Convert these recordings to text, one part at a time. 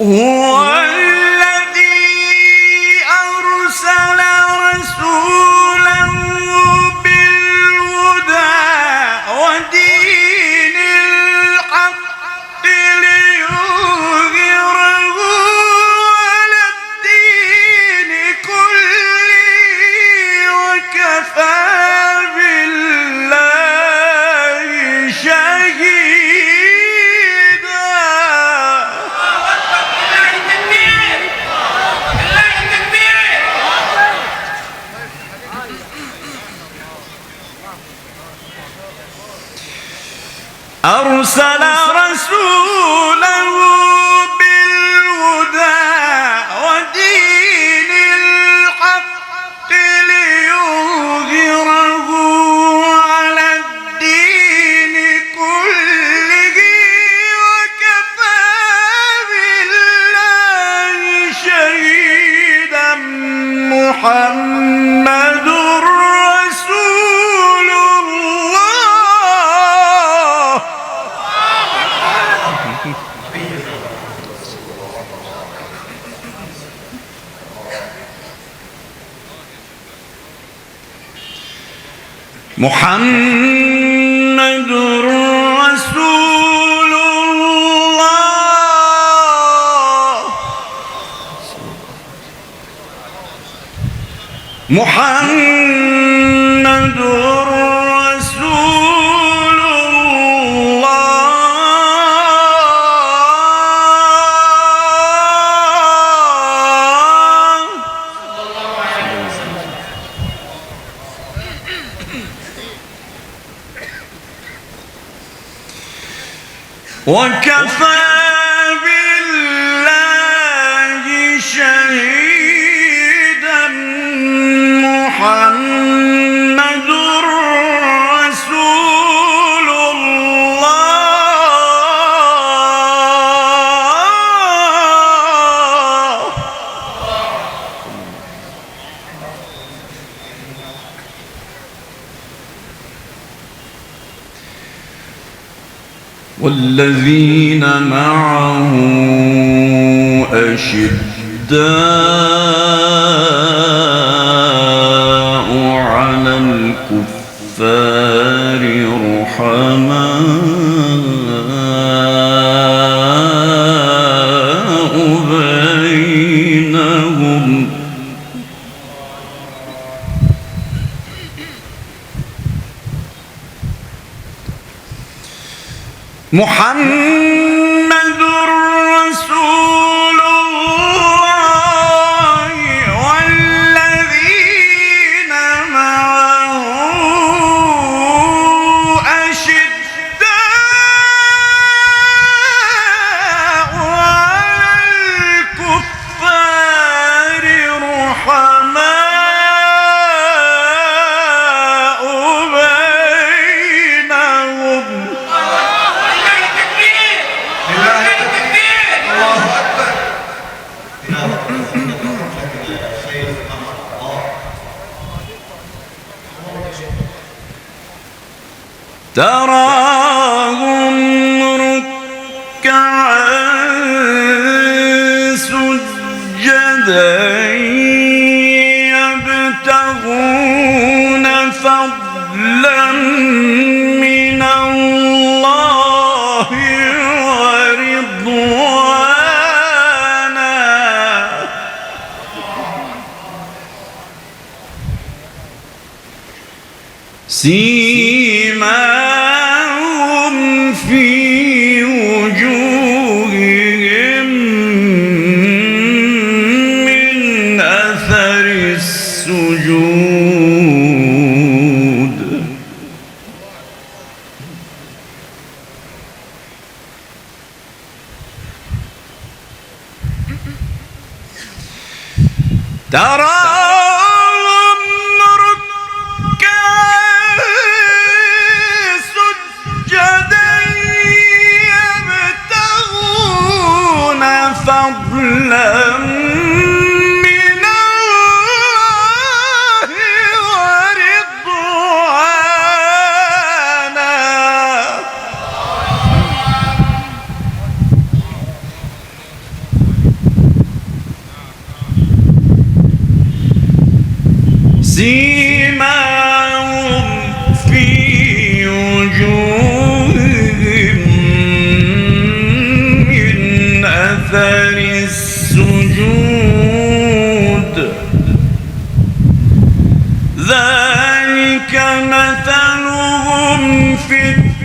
هو الذي أرسل رسوله بالهدى ودين الحق ليظهره على الدين كله وكفى بالله شهيدا. أرسل رسوله بالهدى ودين الحق ليظهره على الدين كله وكفى بالله شهيدا. محمد رسول الله. محمد رسول الله. محمد رسول الله. وكفى بالله شهيدا. محمد رسول الله. والذين معه أشداء على الكفار رحماء بينهم. محمد رسول الله والذين معه أشداء على الكفار رحماء بينهم. تراهم ركعا سجدا يبتغون فضلا من الله ورضوانا. سيماهم في وجوههم من أثر السجود. تراهم ركعا سجدا يبتغون فضلا من الله ورضوانا. سيماهم في وجوههم من أثر السجود ذلك مثلهم في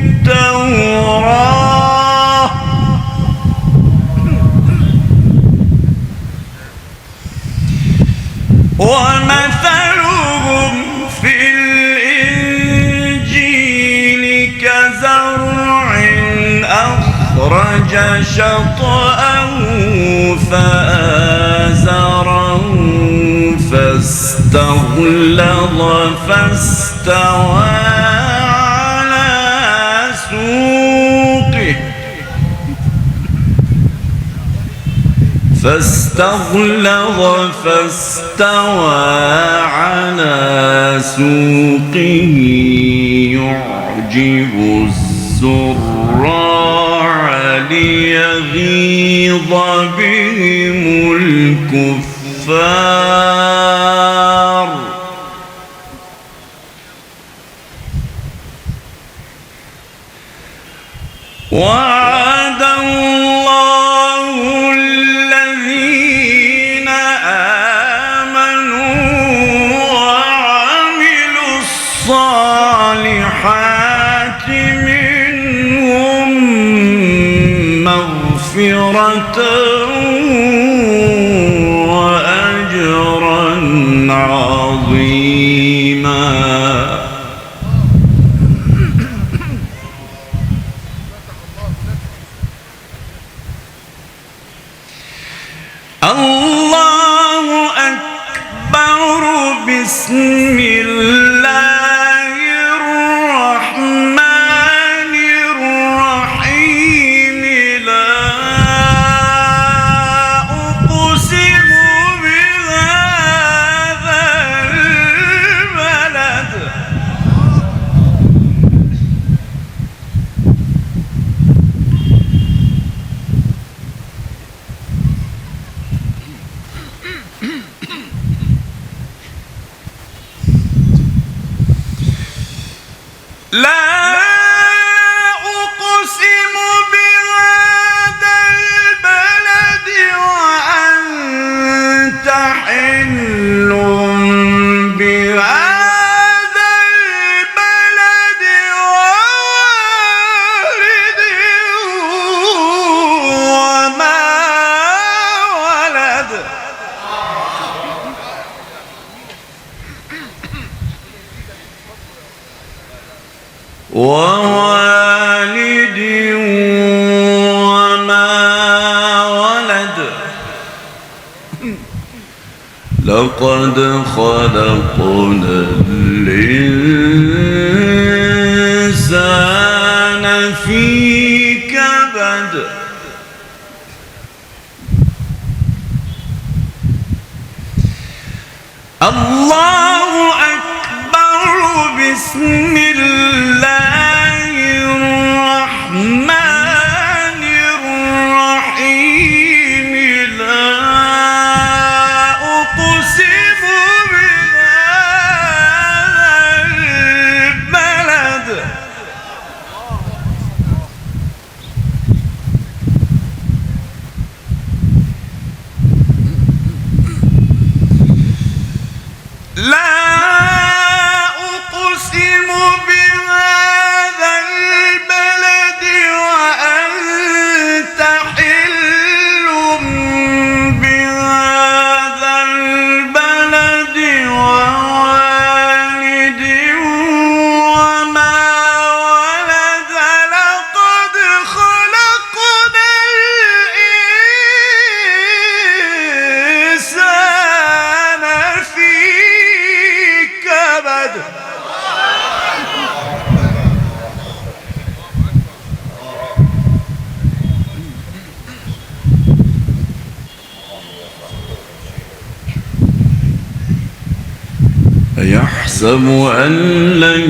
التوراة ومثلهم في الإنجيل كزرع أخرج شطأه فآزره فاستغلظ فاستوى على سوقه يعجب الزراع ليغيظ بهم الكفار وعد الله الذين آمنوا وعملوا الصالحات منهم مغفرة وأجرا عظيما. الله أكبر. بسم الله الرحمن الرحيم. لا أقسم بهذا البلد لا أقسم بهذا البلد وأنت حل بهذا البلد ووالد وما ولد. ووالد وما ولد. لقد خلقنا الإنسان في كبد. الله أكبر. بسم الله الرحمن الرحيم. لا أقسم بهذا البلد لا أقسم بهذا البلد وأنت حل بهذا البلد ووالد وما ولد. لقد خلقنا الإنسان في كبد. أيحسب أن لن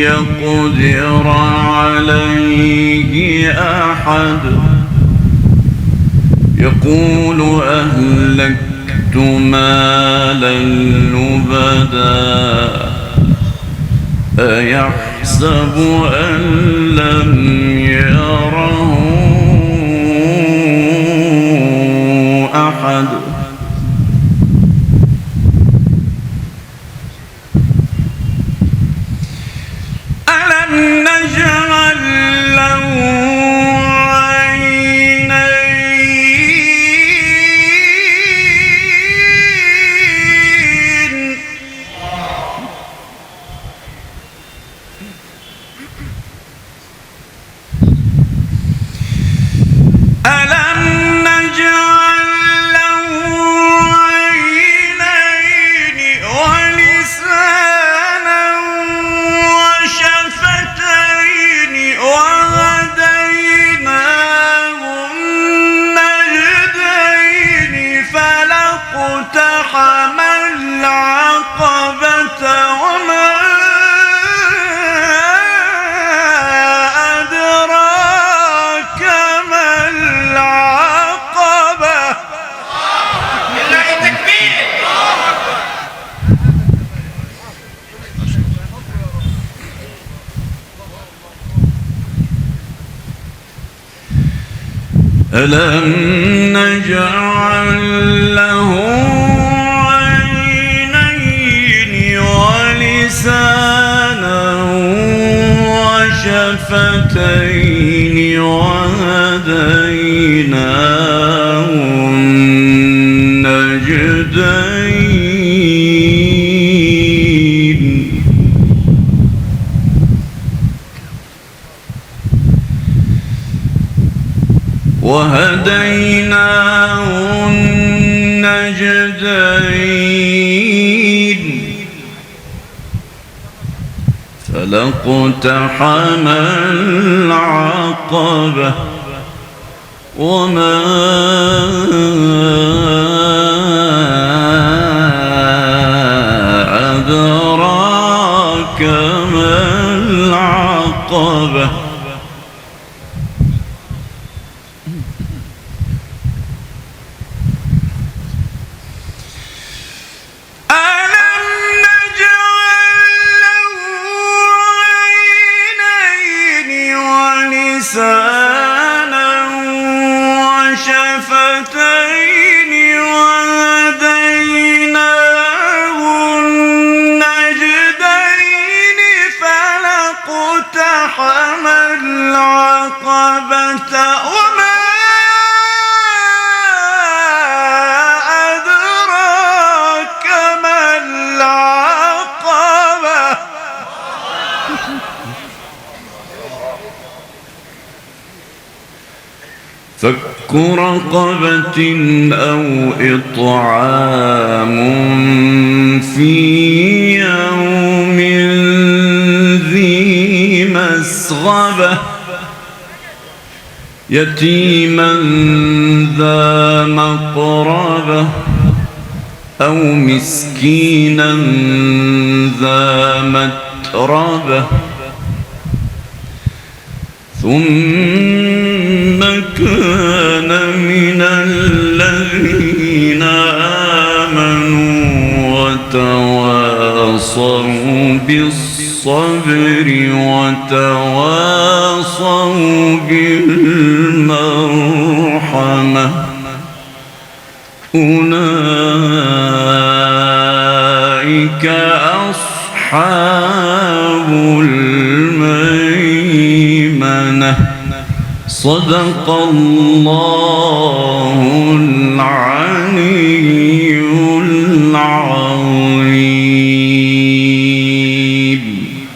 يقدر عليه أحد. يقول أهلكت لبثت مالا لبدا أيحسب أن لم يره أحد ألم نجعل له عينين ألم نجعل له عينين ولسانا وشفتين وهديناه النجدين فلاقتحم العقبة وما أدراك ما العقبة لله تكبير. ألم نجعل له عينين ولسانا وشفتين وهديناه النجدين وهديناه النجدين فلاقتحم العقبة وما أدراك ما العقبة ألم نجعل له عينين ولسانا وشفتين وهديناه النجدين فلاقتحم العقبة وما أدراك ما العقبة فك رقبة أو إطعام في يوم ذي مسغبة يتيما ذا مقربة أو مسكينا ذا متربة ثم كان من الذين آمنوا وتواصوا بالصبر وتواصوا بالمرحمة أولئك أصحاب الميمنة صدق الله العلي